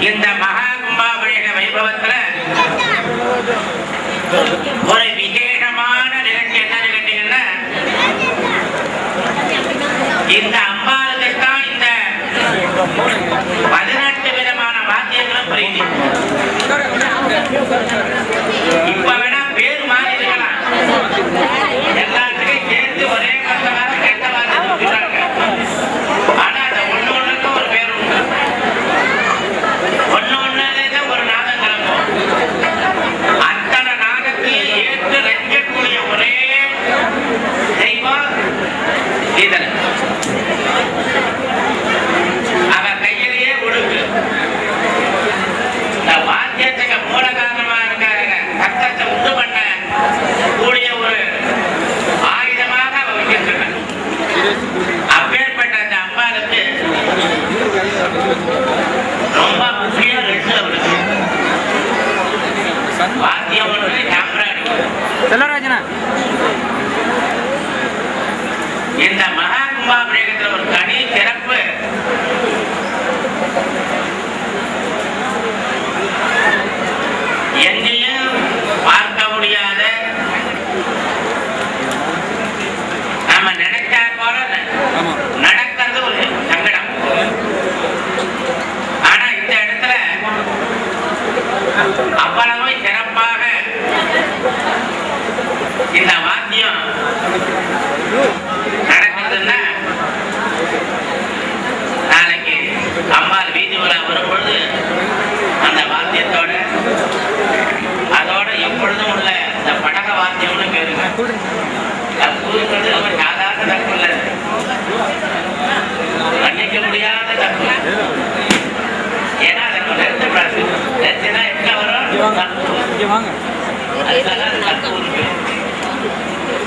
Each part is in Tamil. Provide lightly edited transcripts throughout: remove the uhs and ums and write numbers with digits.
இந்த மகா கும்பாபிஷேக வைபவத்துல ஒரு விசேஷமான நிகழ்ச்சி என்ன நிகழ்ச்சிங்கன்னா இந்த அம்பாளுக்கு தான் இந்த 18 விதமான வாத்தியங்களும் பிரீதி. இப்ப வேணா பேர் மாறி இருக்கலாம், எல்லாத்துக்கும் சேர்த்து ஒரே கஷ்டமாக கெட்ட வாத்தியம் சொல்றாங்க. ஆனா அந்த ஒண்ணு ஒண்ணுக்கு ஒரு பேர் உண்டு, ஒண்ணு ஒண்ணுதான் ஒரு நாதம் கிளம்பும். அத்தனை நாதத்தையும் ஏற்று ரசிக்கக்கூடிய ஒரே தெய்வம் இதன். அவ கையிலேயே கொடுக்கு இந்த வாத்தியத்துக்கு மூல காரணமா இருக்காருங்க. சத்தத்தை உண்டு பண்ண கூடிய ஒரு ஆயுதமாக அவ வச்சிருக்க. அப்பேற்பட்ட அந்த அம்பாளுக்கு ரொம்ப முக்கியம் ரெண்டு அவருக்கு. வாத்தியம் ஒன்று, சாம்பிராணி. இந்த மகா கும்பாபிஷேகத்தில் ஒரு தனி சிறப்பு. எங்கேயும் பார்க்க முடியாத, நாம நினைச்சா போல நடக்கிறது ஒரு சங்கடம். ஆனா இந்த இடத்துல அவ்வளவு சிறப்பாக இந்த வாத்தியம் நடக்குதுன்னா நாளைக்கு அம்பாள் வீதி உலா வரும்பொழுது அந்த வாத்தியத்தோட அதோட எப்பொழுதும் உள்ள இந்த படக வாத்தியம்னு பேருங்க. தப்புங்கிறது ரொம்ப சாதாரண தப்பு இல்லை, மன்னிக்க முடியாத தப்பு. ஏன்னா அதற்கு நிறுத்தப்படாது. நிறுத்தினா எங்க வரும் தப்பு, அதனால அது தப்பு இருக்கு.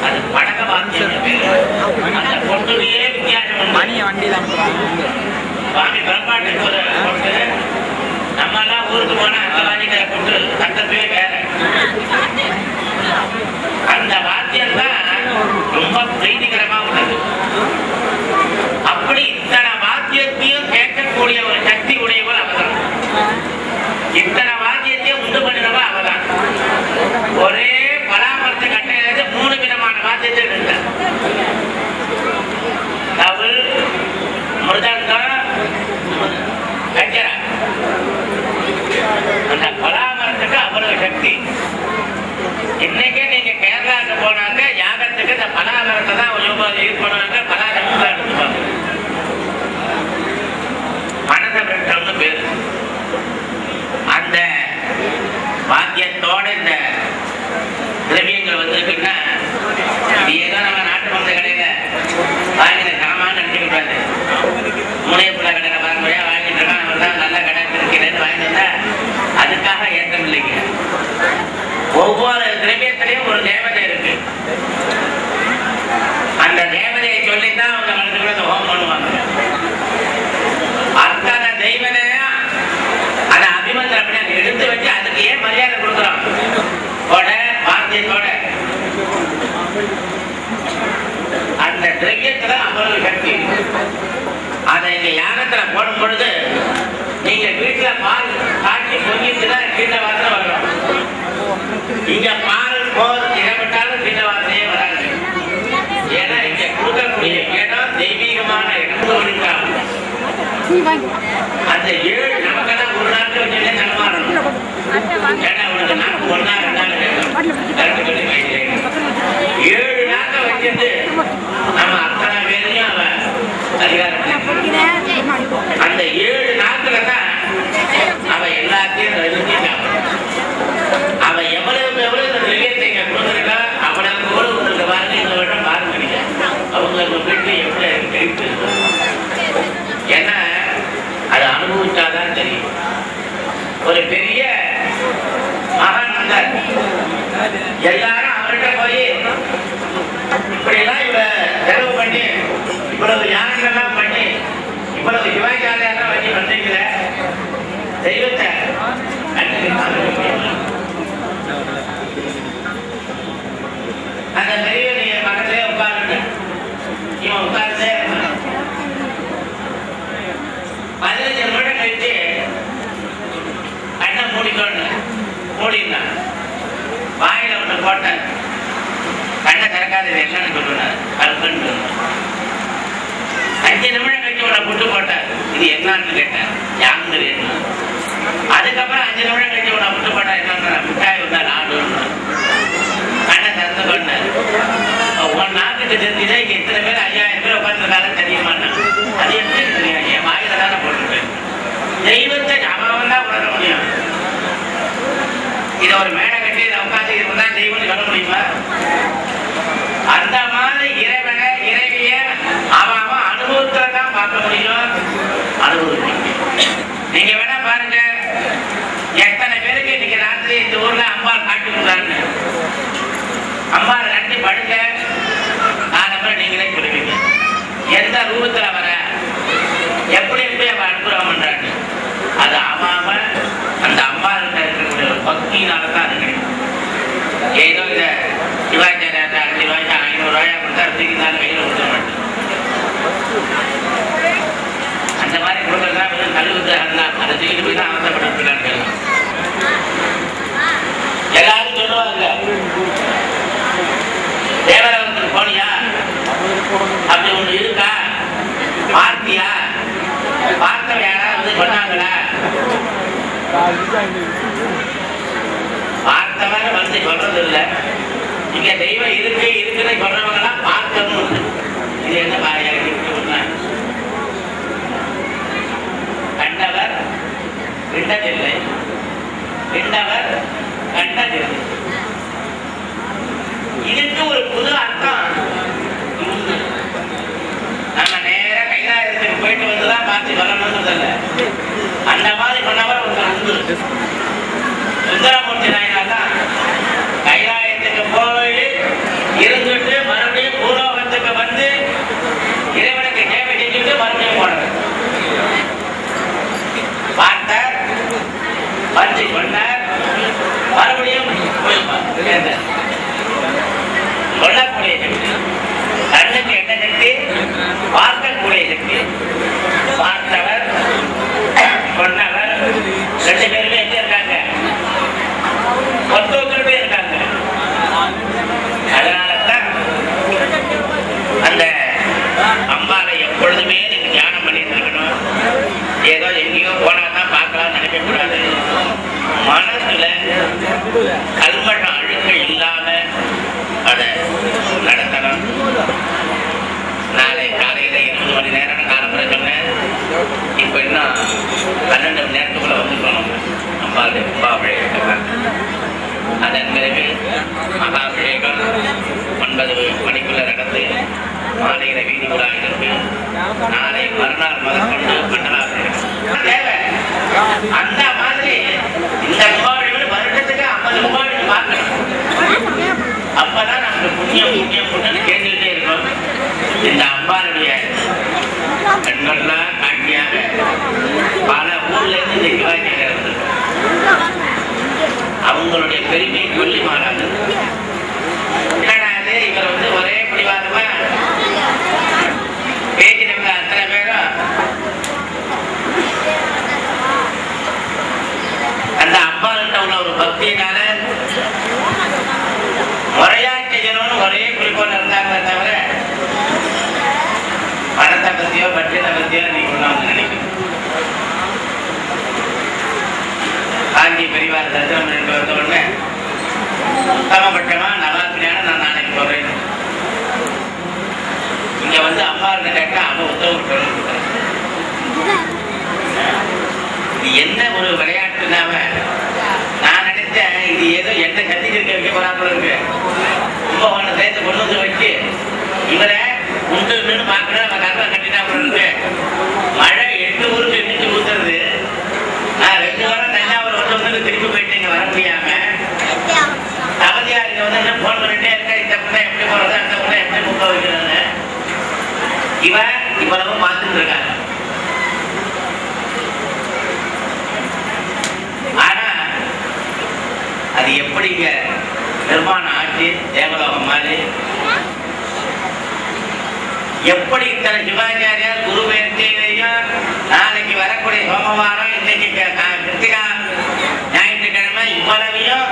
அது படக வாத்தியம் பேரு. அந்த பொண்ணுலயே வித்தியாசம். சுவாமி புறப்பாட்டுக்கு ஒரு பொண்ணு, நம்ம எல்லாம் ஊருக்கு போனா அந்த வாங்கிக்கிற பொண்ணு கட்டவே வேற. அந்த வாத்தியம் தான் ரொம்ப பிரீதிகரமா உள்ளது. அப்படி இத்தனை வாத்தியத்தையும் கேட்கக்கூடிய ஒரு சக்தி உடையவள் அவதான். இத்தனை வாத்தியத்தையும் உண்டு பண்ணினவா அவதான். ஒரே பராமரித்து கட்டையிலிருந்து 3 விதமான வாத்தியத்தை எடுத்தார். தவில், மிருதங்கம், கஞ்சரா. அந்த பராமரத்துக்கு அவ்வளவு சக்தி. இன்னைக்கே நீ ஒரு தேவதை இருக்கு. அந்த தேவதையை சொல்லித்தான் அவங்க மனசுக்குள்ள ஹோமம் பண்ணுவாங்க. அத்தனை தெய்வனை அதை அபிமந்திரம் அப்படி அதை எடுத்து வச்சு அதுக்கு ஏன் மரியாதை கொடுக்குறோம்? வார்த்தையோட அந்த திரவியத்துல அவ்வளவு சக்தி. அதை இங்க யாகத்துல போடும் பொழுது நீங்க வீட்டுல பால் காட்டி பொங்கிட்டுதான் கீழ வாசனை வரும். இங்க பால் போர் இடப்பட்டாலும் கீழ வாசனையே வராது. ஏன்னா இங்க கொடுக்கக்கூடிய இடம் தெய்வீகமான இடம். அந்த 7 நமக்கெல்லாம் ஒரு நாட்கள் வச்சுட்டே தடுமாறணும். ஏன்னா உனக்கு நாக்கு 1 நாள் 2 நாள் கருத்து சொல்லி 7 நாட்கள் வச்சிருந்து நம்ம அத்தனை பேரையும் அவன் அதிகாரம். அந்த 7 நாட்கள தான் அவ எல்லாத்தையும் நிறுத்திட்டான். அவ எவ்வளவு இந்த திரவியத்தை இங்க கொடுத்துருக்கா அவ்வளவு கூட உங்களுக்கு பாருங்க. இந்த வருடம் பாருங்க அவங்க வீட்டு எப்படி இருக்கு. ஏன்னா அதை அனுபவிச்சாதான் தெரியும். ஒரு பெரிய மகான் வந்தார். எல்லாரும் அவர்கிட்ட போய் இப்படியெல்லாம் இவ செலவு பண்ணி இவ்வளவு யானைகள்லாம் பண்ணி இவ்வளவு சிவாச்சாரியாரெல்லாம் வச்சு பண்றீங்கள தெய்வத்தை அந்த தெய்வம் நீங்க பக்கத்திலே உட்காருங்க. இவன் உட்கார்ந்தே 15 நிமிடம் கழிச்சு கண்ணை மூடினான். வாயில ஒண்ணு போட்டேன். கண்ணை திறக்காத என்னன்னு சொல்லுனார். கல்பன்னு 5 நிமிடம் கழிச்சு உன்னை புட்டு போட்டார். இது என்னன்னு கேட்டேன். யாங்கு. அதுக்கப்புறம் 5 நிமிடம் கழிச்சு உன்னை புட்டு போட்டா என்ன மிட்டாய் வந்தா 4 கண்ணை திறந்து கொண்டார். 1 நாட்டுக்கு தெரிஞ்சதே இங்க இத்தனை பேர் 5000 பேர் உட்காந்துருக்காங்க தெரியுமாண்ணா. அது எப்படி தெரியும்? என் வாயில தானே போட்டுருக்கேன். தெய்வத்தை அவன் தான் உணர முடியும். இதை ஒரு மேடை கட்டி இதை உட்காந்து இருந்தா தெய்வம் சொல்ல முடியுமா? அந்த மாதிரி இறைவனை இறைவிய அவன் அனுபவத்துல தான் பார்க்க முடியும். அனுபவம் நீங்க வேணா பாருங்க. எத்தனை பேருக்கு இன்னைக்கு ராத்திரி இந்த ஊர்ல அம்பாள் காட்டி கொடுத்தாருன்னு அம்பாள் நட்டி படுக்க அதுக்கப்புறம் நீங்களே சொல்லுவீங்க எந்த ரூபத்துல வர எப்படி அவ அனுப்புறோம் பண்றாங்க. அது அம்மாம அந்த அம்பாள் இருக்கக்கூடிய ஒரு பக்தியினாலதான் அது கிடைக்கும். ஏதோ இத சிவாச்சாரியா 5 ரூபாய்க்கு 500 ரூபாயா கொடுத்தா தூக்கினாலும் கையில கொடுக்க மாட்டேன். அந்த மாதிரி கொடுக்கறதா கழுவுது. அதை தூக்கிட்டு போய் தான் அவசரப்பட்டு எல்லாரும் சொல்லுவாங்க. தேவரவத்துக்கு போனியா அப்படி ஒண்ணு இருக்கா? பார்த்தியா? பார்த்தவ யாராவது சொன்னாங்களா? பார்த்தவங்க வந்து சொல்றது இல்லை. இங்க தெய்வம் இருக்குன்னு சொல்றவங்க எல்லாம் பார்க்கணும். இது என்ன பாரியா கண்டவர் விண்டதில்லை, விண்டவர் கண்டதில்லை. இதுக்கு ஒரு புது அர்த்தம். நம்ம நேர கைலாயத்துக்கு போயிட்டு வந்துதான் பார்த்து வரணும்னு இல்லை. அந்த மாதிரி பண்ணவர் ஒருத்தர் உண்டு. சுந்தரமூர்த்தி நாயனார் தான் கைலாயத்துக்கு போய் இருந்துட்டு மறுபடியும் பூலோகத்துக்கு வந்து இறைவனுக்கு சேவை செஞ்சுட்டு மறுபடியும் போனார். பார்த்தார், வந்து சொன்னார், மறுபடியும் போய் சொல்லக்கூடிய சக்தி. கண்ணுக்கு என்ன சக்தி? பார்க்கக்கூடிய சக்தி. பார்த்தவர் சொன்னவர் 2 பேருமே எங்க இருக்காங்க? ஒருத்தருமே இருக்காங்க. அதனாலதான் அந்த அம்பாவை எப்பொழுதுமே நீங்க தியானம் பண்ணிட்டு இருக்கணும். ஏதோ எங்கேயோ போனாதான் பார்க்கலாம் நினைக்க கூடாது. மனசுல கல்மட்டம் அழுக்க இல்லாம அதை நடத்தணும். நாளை காலையில 20 மணி நேரம் காலம்புரை சொன்னேன். இப்ப இன்னும் 12 மணி நேரத்துக்குள்ள வந்துக்கணும். அம்பாளுடைய கும்பாபிஷேகம். அதன் பிறகு மகாபிஷேகம் 9 மணிக்குள்ள நடந்து மாலையில வீதி உலா இருக்கு. நாளை மறுநாள் முதற்கொண்டு மண்டலாபிஷேகம் தேவை. அந்த மாதிரி இந்த கும்பாபிஷேகம் வருடத்துக்கு 50 கும்பாபிஷேகம் பார்க்கணும். அப்பதான் நமக்கு புண்ணியம் புண்ணியம் புண்ணியம் கேட்டுக்கிட்டே இருக்கும். இந்த அம்பாளுடைய கண்கள்லாம் காட்சியாக பல ஊர்ல இருந்து இந்த சிவாஜியை அவங்களுடைய பெருமை சொல்லி மாறாது. என்னடாது இவர் ஒரே பிடிவாதமா பேசினவங்க அத்தனை பேரும் அந்த அம்பாள்கிட்ட உள்ள ஒரு பக்தியினால முறையா செய்யணும்னு ஒரே குறிக்கோள் இருந்தாங்களே தவிர பணத்தை பத்தியோ பட்ஜெட்டை பத்தியோ நீங்க ஒண்ணு நினைக்கணும். காஞ்சி பெரியவார் தரிசனம் பண்ணிட்டு வந்த உடனே உத்தமபட்சமா நவாசிரியான நான் நாளைக்கு போறேன். இங்க வந்து அம்மாவுக்கு கேட்டா அவ உத்தமபட்சம். இது என்ன ஒரு விளையாட்டுனாம நான் நினைச்சேன் இது ஏதோ என்ன கத்திக்கிட்டு வைக்க போறாப்புல இருக்கு. கும்பகோணம் சேர்த்து கொண்டு வந்து வச்சு இவரை உண்டு பார்க்கணும் நம்ம கருவை கட்டினா போல இருக்கு. மழை 8 ஊருக்கு எண்ணிச்சு ஊத்துறது. நான் 2 வாரம் தஞ்சாவூர் வந்து திருப்பி போயிட்டு இங்க வர முடியாம அவதியாருக்கு வந்து என்ன போன் பண்ணிட்டே இருக்க. இந்த பிள்ளை எப்படி போறது, அந்த பிள்ளை எப்படி முக்க வைக்கிறது இவன் இவ்வளவு பார்த்துட்டு இருக்காங்க. ஆனா அது எப்படிங்க நிர்மாணம் ஆச்சு தேவலோகம் மாதிரி. எப்படி இத்தனை சிவாச்சாரியார் குரு பெயர்ச்சியையும் நாளைக்கு வரக்கூடிய சோமவாரம் இன்னைக்கு கிருத்திகா ஞாயிற்றுக்கிழமை இவ்வளவையும்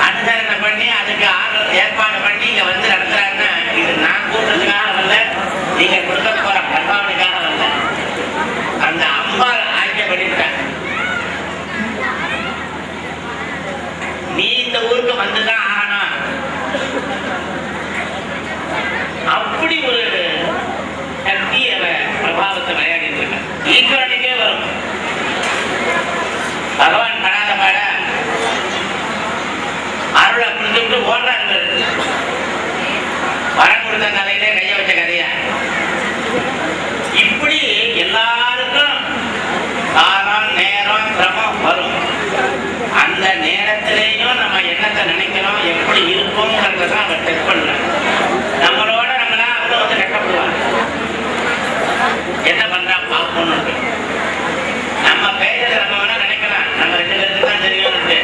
அனுசரணை பண்ணி அதுக்கு ஏற்பாடு பண்ணி இங்க வந்து நடத்துறாருன்னா இது நான் கூட்டத்துக்காக வரல, நீங்க கொடுக்க போற பண்பாவனுக்காக வரல. அந்த அம்பாள் ஆட்சியை பண்ணிவிட்டாங்க. நீ இந்த ஊருக்கு வந்துதான் ஆகணும். அப்படி ஒரு சக்தி பிரபாவத்தை விளையாடிட்டு இருக்க ஈஸ்வரனுக்கே வரும். பகவான் படாத பாட அருளை புரிஞ்சுட்டு ஓடுறாரு. வரம் கொடுத்த தலையிலே கைய வச்ச கதையா. இப்படி எல்லாருக்கும் காலம் நேரம் சிரமம் வரும். அந்த நேரத்திலேயும் நம்ம என்னத்தை நினைக்கிறோம் எப்படி இருப்போம்ங்கிறதான் அவர் டெஸ்ட் பண்ணலாம். நம்மளோட நம்மளா அவ்வளோ வந்து கஷ்டப்படுவாங்க. என்ன பண்றா பார்ப்போம்னு நம்ம பேசுறது நம்ம வேணா நினைக்கலாம் நம்ம 2 பேருக்கு தான் தெரியும்னு.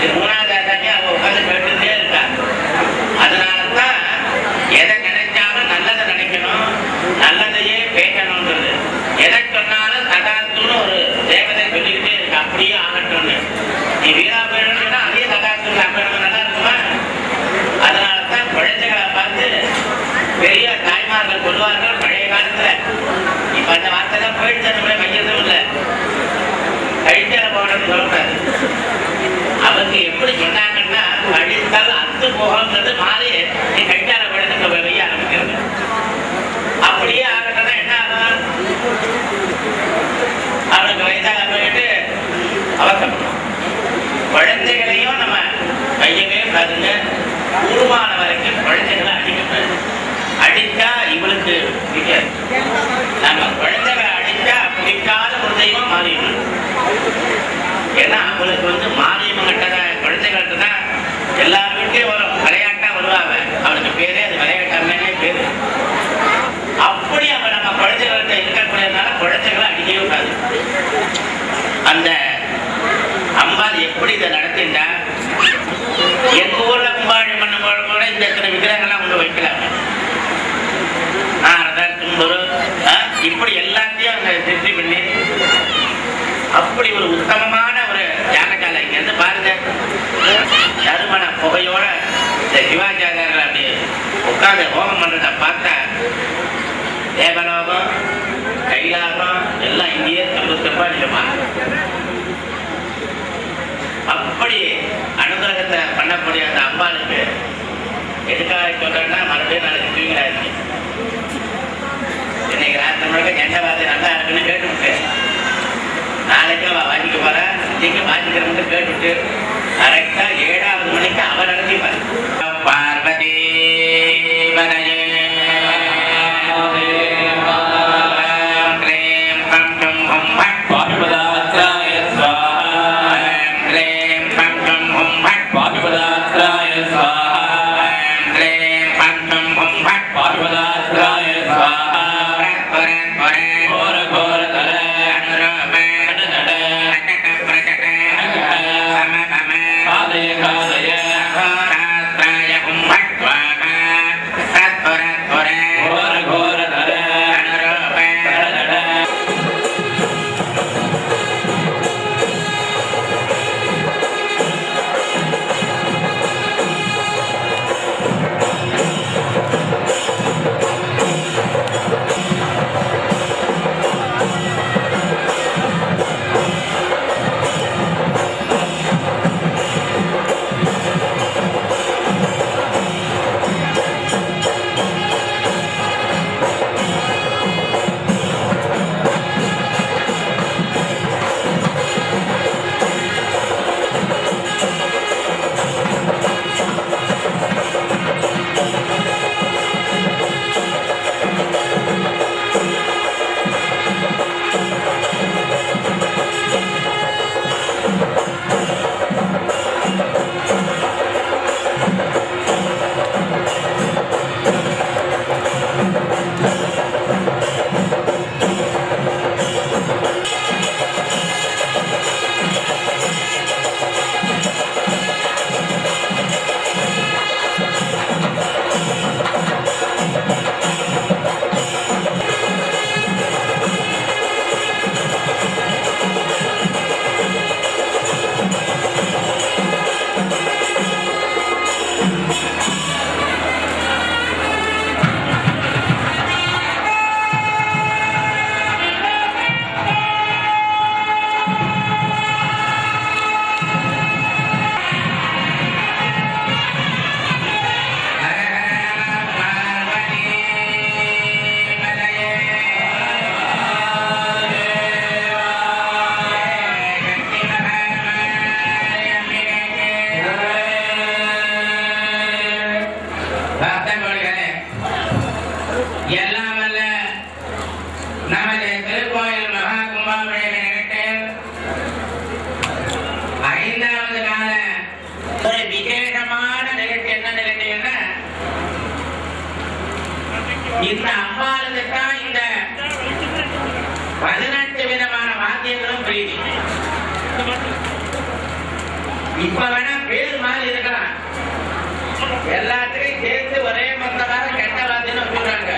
இது 3வது ஆசாமி அவ உட்காந்து கேட்டுட்டே இருக்கா. அதனாலதான் எதை நினைச்சாலும் நல்லதை நினைக்கணும், நல்லதையே பேசணும்ன்றது. எதை சொன்னாலும் ததாத்துன்னு ஒரு தேவதை சொல்லிக்கிட்டே இருக்கு. அப்படியே ஆகட்டும்னு. நீ வீரா போயிடணும்னா அதே ததாத்து அப்ப நம்ம நல்லா இருக்குமா? அதனாலதான் குழந்தைகளை பார்த்து பெரிய தாய்மார்கள் சொல்லுவார்கள் பழைய காலத்துல. இப்ப அந்த வார்த்தை தான் போயிடுச்சு. நம்மளே மையதும் இல்லை. கழிச்சல போகணும்னு சொல்லக்கூடாது. அவங்க எப்படி சொன்னாங்கன்னா கழித்தால் அத்து போகங்கிறது மாறி நீ கழிச்சால போயிடுன்னு வைய ஆரம்பிக்கிறது. அப்படியே ஆகணும்னா என்ன ஆகும்? அவனுக்கு வயதாக போயிட்டு அவசரப்படும். குழந்தைகளையும் நம்ம கையவே பாருங்க. உருவான வரைக்கும் குழந்தைகளை அடிக்கணும். அடித்தா இவளுக்கு பிடிக்காது. நம்ம குழந்தைகளை அடித்தா பிடிக்காத ஒரு தெய்வம் மாறிடும். ஏன்னா அவளுக்கு வந்து மாரியம்மன் கிட்டதான் குழந்தைகள்கிட்ட தான் எல்லார் வீட்டையும் வரும். விளையாட்டா வருவாங்க. அவளுக்கு பேரே அது விளையாட்டாமே பேரு. அப்படி அவ நம்ம குழந்தைகள்கிட்ட இருக்கக்கூடியதுனால குழந்தைகளை அடிக்கவே கூடாது. அந்த அம்பாள் எப்படி இதை நடத்திண்டா எங்க ஊர்ல கும்பாழி பண்ணும்போது கூட இந்த இத்தனை விக்கிரகங்கள்லாம் கொண்டு வைக்கலாம். இப்படி எல்லாத்தையும் அங்க திருப்தி பண்ணி அப்படி ஒரு உத்தமமான ஒரு யானைக்கால இங்க இருந்து பாருங்க. தருமண புகையோட இந்த சிவாச்சாரியர்கள் அப்படி உட்கார்ந்து ஹோமம் பண்றத பார்த்தா தேவலோகம் கைலாசம் எல்லாம் இங்கேயே தப்பு இல்லைமா. அப்படி அனுகிரகத்தை பண்ணக்கூடிய அந்த அம்பாளுக்கு எதுக்காக சொல்றேன்னா மறுபடியும் நாளைக்கு தூங்கிடாச்சு. இன்னைக்கு ராத்திரி முழுக்க எந்த வார்த்தை நல்லா இருக்குன்னு கேட்டுவிட்டு நாளைக்கு அவ வாசிக்க போற. இன்னைக்கு வாசிக்கிறவங்க கேட்டுவிட்டு கரெக்டா 7வது மணிக்கு அவர் நடத்திப்பார். பார்வதி பாகுபதா பக்தர்களே, எல்லாம் வல்ல நமது திருக்கோயில் மகா கும்பாபிஷேக நிகழ்ச்சியில் 5வது கால ஒரு விசேஷமான நிகழ்ச்சி. என்ன நிகழ்ச்சின்னா, இந்த அம்பாளுக்கு தான் இந்த 18 விதமான வாத்தியங்களும் பிரீதி. இப்ப வேணா பேர் மாதிரி இருக்கலாம், எல்லாத்தையும் சேர்த்து ஒரே மொத்தமாக கெட்ட வாத்தியம் வச்சுக்கிறாங்க.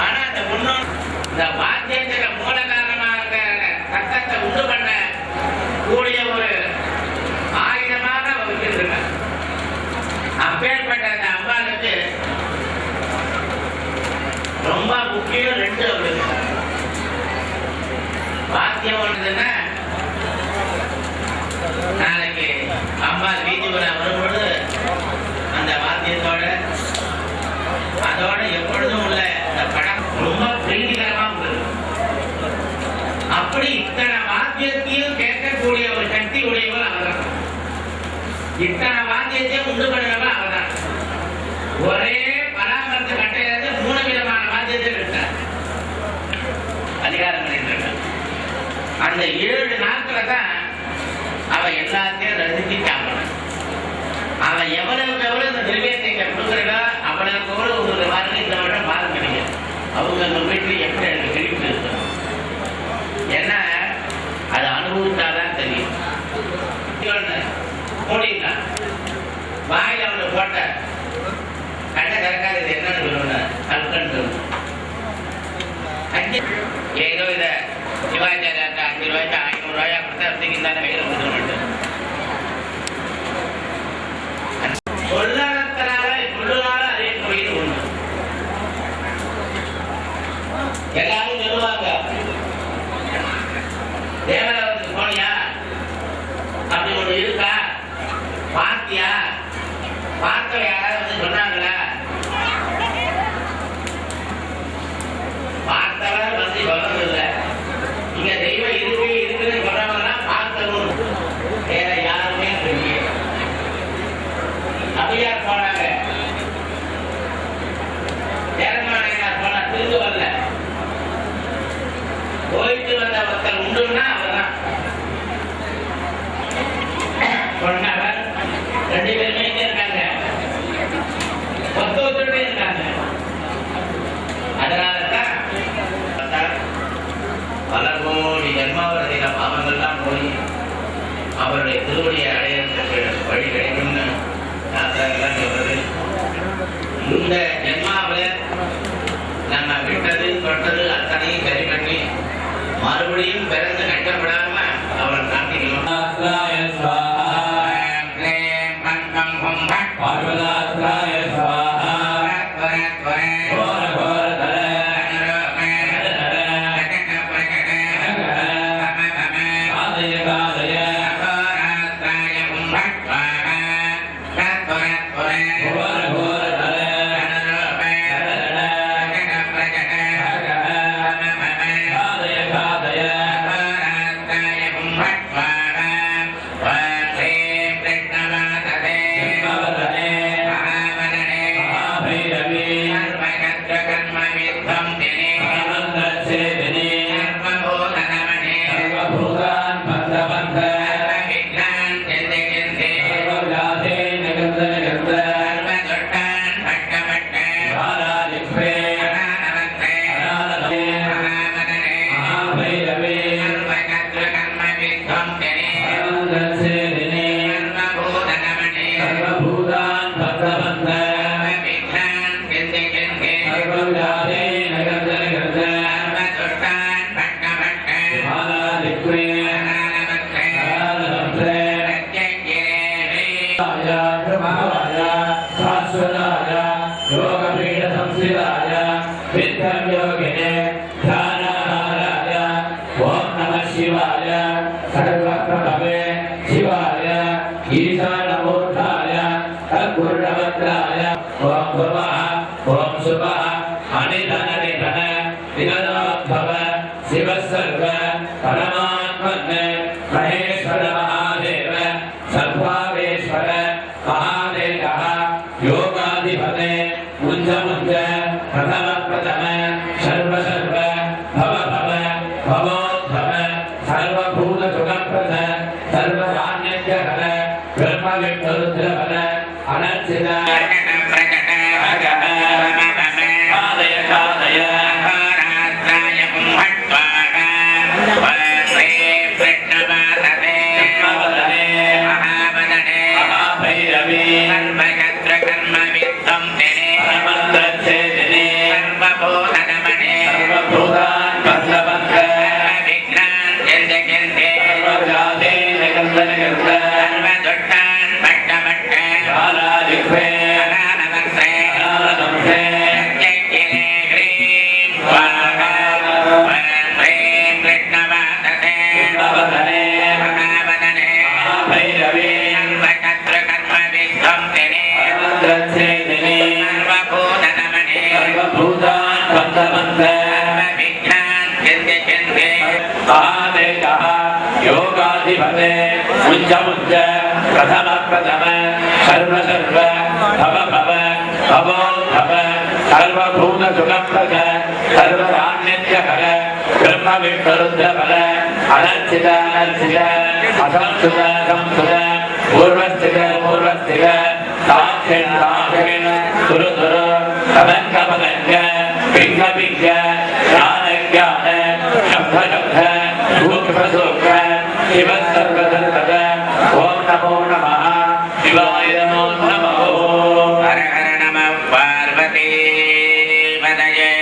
ஆனா அந்த முன்னோர் இந்த வாத்தியத்துக்கு மூல காரணமாக இருக்கிற சத்தத்தை உண்டு பண்ண கூடிய ஒரு ஆயுதமாக வச்சிருக்காங்க. அப்பேற்பட்ட அந்த அம்பாளுக்கு ரொம்ப முக்கியம் 2 அவளுக்கு. வாத்தியம் ஒன்றுன்னா, நாளைக்கு அம்பாள் வீதி உலா வரும்பொழுது அந்த வாத்தியத்தோட அதோட எப்பொழுதும் உள்ள இந்த படம் ரொம்ப பிரீதிகரமா உள்ளது. அப்படி இத்தனை வாத்தியத்தையும் கேட்கக்கூடிய ஒரு சக்தி உடையவள் அவர்தான். இத்தனை வாத்தியத்தையும் உண்டு பண்ணுறவள் அவர்தான். ஒரே பராமரித்த கட்டையிலிருந்து 3 விதமான வாத்தியத்தை எடுத்தார், அதிகாரம் பண்ணிட்டு. அந்த 7 நாட்கள தான் அவ எல்லாத்தையும் ரசிச்சு சாப்பிடணும். அவ எவ்வளவுக்கு எவ்வளவு இந்த திரவியத்தை இங்க கொடுக்குறா, அவ்வளவுக்கு எவ்வளவு உங்களுக்கு வாரம் இந்த வருடம் மாதம் கிடைக்கும். அவங்க வீட்டுல எப்படி எனக்கு கழிவு இருக்கணும், ஏன்னா அது அனுபவித்தாதான் தெரியும். மூடிட்டான் வாயில அவனை போட்ட கண்ணை திறக்காது. இது என்னன்னு சொல்லணும், கல்கண்டு. ஏதோ இத சிவாச்சாரியாட்ட 5 ரூபாய்க்கு 500 ரூபாயா கொடுத்தா தானே கையில் கொடுக்க மாட்டேன். சொல்லறதுனால சொல்லுனால அதே கோயில் ஒண்ணு. எல்லாரும் சொல்லுவாங்க, தேவலோகத்துக்கு போனியா, அப்படி ஒண்ணு இருக்கா, பார்த்தியா, பார்த்த யாராவது வந்து சொன்னாங்களா? பார்த்தவர் வந்து சொல்றது இல்லை. இங்க தெய்வம் இருக்கு இருக்குன்னு சொல்றவங்க பார்த்தவங்க வேற யாருமே தெரியல. அவையார் போனாங்க, ஜெகன்மானையார் போனா திரும்ப வரல. போயிட்டு வந்த ஒருத்தர் உண்டுன்னா அவர்தான் சொன்னவர். 2 பேருமே இருக்காங்க, ஒத்துழைப்பே இருக்காங்க. அதனாலதான் பல கோடி ஜென்மாவதின பாவங்கள்லாம் போய் அவருடைய திருவடியை அடையறதுக்கு வழி கிடைக்கும்னு சாஸ்திரங்கள்லாம் சொல்றது. இந்த ஜென்மாவில் நம்ம விட்டது தொட்டது அத்தனையும் சரி பண்ணி மறுபடியும் பிறந்து கஷ்டப்படாம அவள் காட்டிக்கணும். योगाधिपते योगाधिपते मुञ्ज मुञ्ज प्रथम प्रथम सर्व सर्व भव भव भवो भव सर्वभूत सुखप्रद सर्वधान्यत्यकर ब्रह्म विष्णुरुद्र फल अनर्चित अनर्चित असंस्कृत संस्कृत पूर्वस्थित पूर्वस्थित साक्षिण साक्षिण तुरु तुरु तदङ्ग पदङ्ग पिङ्ग पिङ्ग ज्ञान ज्ञान शब्द शब्द सूक्ष्म सूक्ष्म शिव सर्व सर्वद ओम नमो नमः शिवाय नमो नमः हर हर नमः पार्वती पतये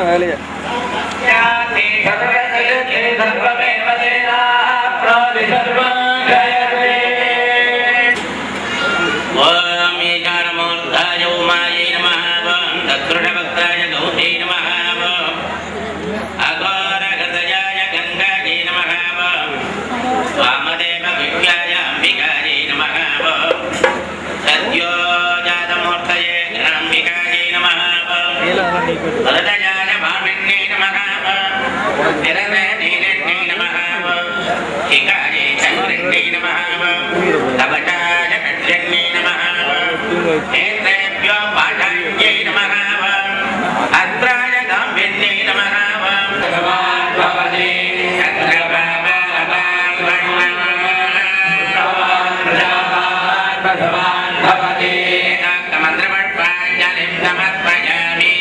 வேலையை ஓம் ஏகாரமூர்த்தாய உமாயை நமः ஓம் தத்ருடபக்தாய கௌதே நமः ஓம் அகோரஹதயாய கங்காயை நமः ஓம் வாமதேவ வித்யாய அம்பிகாயை நமः ஓம் சத்யோஜாதமூர்த்தயே அம்பிகாயை நமः ஓம் வரதயாய பாமின்யே நமः ஓம் நிரவநீரண்யே நமः ஓம் சிகாயே சந்திரண்யே நமः ஓம் தபட்டாய கட்சண்யே நமः நேத்ரேभ्यो पाठायै नमः अत्राय गाम्भिन्यै नमः भगवान् भवति भगवान् भवति मन्त्रपट्पाञ्जलिं समर्पयामि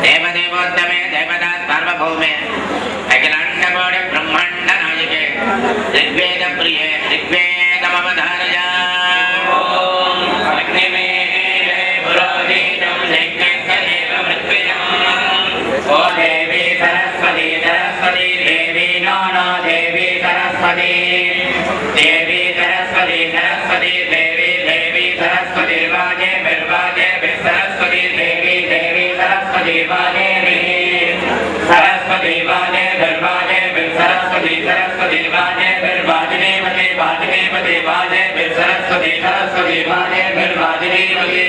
देवदेवोत्तमे देवदात् सार्वभौमे अखिलाण्डकोटि ब्रह्माण्डनायके ऋग्वेदप्रिये ऋग्वेदमवधारय ओ देवी सरस्वती सरस्वती देवी नो देवी सरस्वती देवी सरस्वती सरस्वती देवी देवी सरस्वती वाजे बिर्वाजे सरस्वती देवी देवी सरस्वती वाजे सरस्वती वाजे बिर्वाजे सरस्वती सरस्वती वाजे बिर्वाजिनीवती वाजिनीवती वाजे सरस्वती सरस्वती वाजे बिर्वाजिनीवती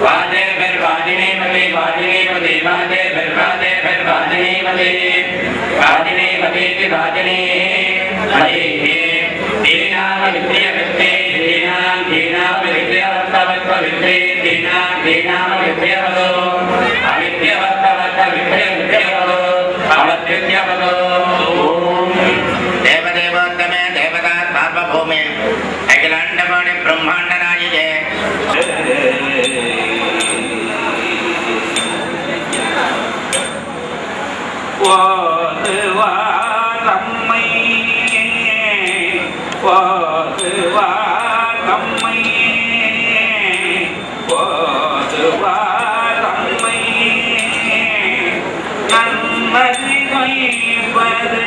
वाजे बिर्वाजिनीवती वाजिनीवती वाजे बिर्वाजे बिर्वाजिनीवती वाजिनीवती वाजिनी दीनां विद्या विद्ये दीनां दीनां विद्यावत्तवत्त विद्ये दीनां दीनां विद्यावतो अविद्यावत्तवत्त विद्यावतो अवद्विद्यावतो ओम देवदेवोत्तमे देवदात् सार्वभौमे अखिलाण्डकोटि ब्रह्माण्डनायके வாதுவாரம்மை வாதுவாரம்மை வாதுவாரம்மை நன்மதி வைப்பது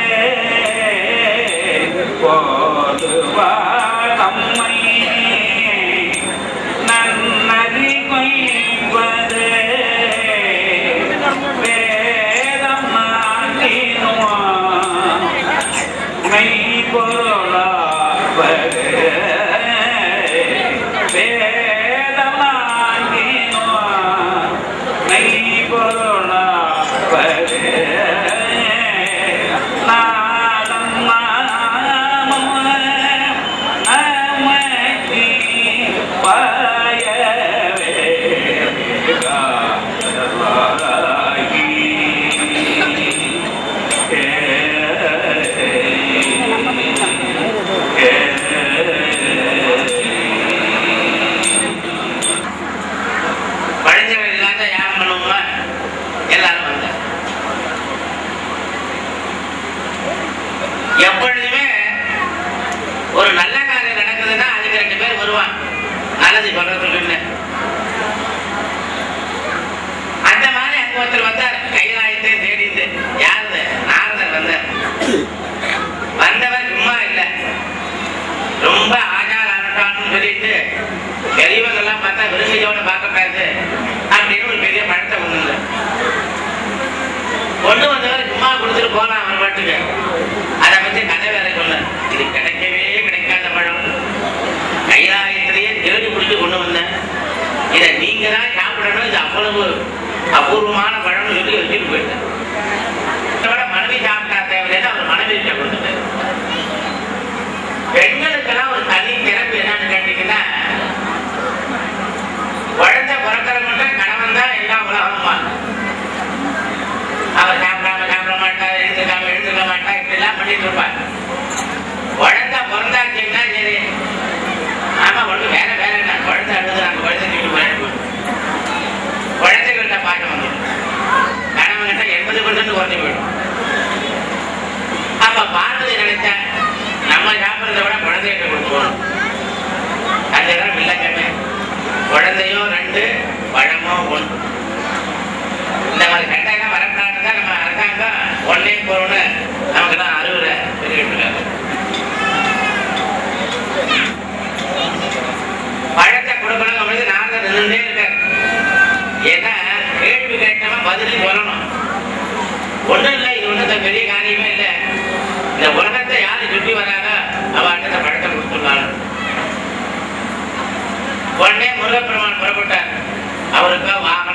வாதுவாரம்மை நன்னதி வைப்பது எப்பொழுதுமே ஒரு நல்ல காரியம் நடக்குதுன்னா அதுக்கு 2 பேர் வருவான் நல்லது சொல்றதுக்கு. அந்த மாதிரி அங்க ஒருத்தர் வந்தார், கைலாயத்தை தேடிட்டு. யாரு? நாரதர் வந்தார். வந்தவர் சும்மா இல்லை, ரொம்ப ஆஜார் ஆனட்டான்னு சொல்லிட்டு பெரியவங்கெல்லாம் பார்த்தா விரும்பியோட பார்க்கக்கூடாது அப்படின்னு ஒரு பெரிய பழத்தை கொண்டு வந்தவர் சும்மா கொடுத்துட்டு போலாம் அவர் பாட்டுக்கு. அதை பற்றி கதை வேற சொன்ன. இது கிடைக்கவே கிடைக்காத பழம், கைலாயத்திலேயே தேடி பிடிச்சி கொண்டு வந்தேன், இதை நீங்க தான் சாப்பிடணும், இது அவ்வளவு அபூர்வமான பழம்னு சொல்லி வச்சுட்டு போயிட்டேன். மனைவி சாப்பிட்டா தேவையில்லைன்னு அவர் மனைவி கொடுத்துட்டார். பெண்களுக்கெல்லாம் ஒரு தனி சிறப்பு என்னன்னு கேட்டீங்கன்னா, குழந்தை பிறக்கிற மட்டும் கணவன் தான் எல்லா உலகமுமா. அவர் சாப்பிடாம சாப்பிட மாட்டார், எழுந்துக்க மாட்டா, இப்படி எல்லாம் பண்ணிட்டு இருப்பார். குழந்தை பிறந்தாச்சுன்னா சரி, ஆமா ஒண்ணு வேற வேற என்ன, குழந்தை அழுது நம்ம குழந்தை தூக்கிட்டு போயிடுவோம். குழந்தைகள்கிட்ட பாட்டம் வந்துடும், கணவன்கிட்ட 80% குறைஞ்சி போயிடும். அப்ப பார்வதி நினைச்சேன், நம்ம சாப்பிட்றத விட குழந்தைகிட்ட கொடுத்துருவோம். அந்த இடம் இல்லைங்கமே. குழந்தையோ 2, பழமோ 1. இந்த மாதிரி கட்டாயம் வரக்கூடாது தான் நம்ம அரசாங்கம் ஒன்னே போறோம்னு நமக்கு தான் அறிவுரை தெரிவிக்கிறாங்க. பழத்தை கொடுக்கணும் அப்படின்னு நாங்கள் நின்றுட்டே இருக்காரு. ஏன்னா கேள்வி கேட்டவன் பதிலும் சொல்லணும். ஒன்றும் இல்லை, இது ஒன்றும் பெரிய காரியமே இல்லை. இந்த உலகத்தை யாரு சுற்றி வராங்க அவன் அந்த பழத்தை கொடுத்துள்ளாங்க. உடனே முருகப்பெருமான் புறப்பட்டார். அவருக்கு வாகனம்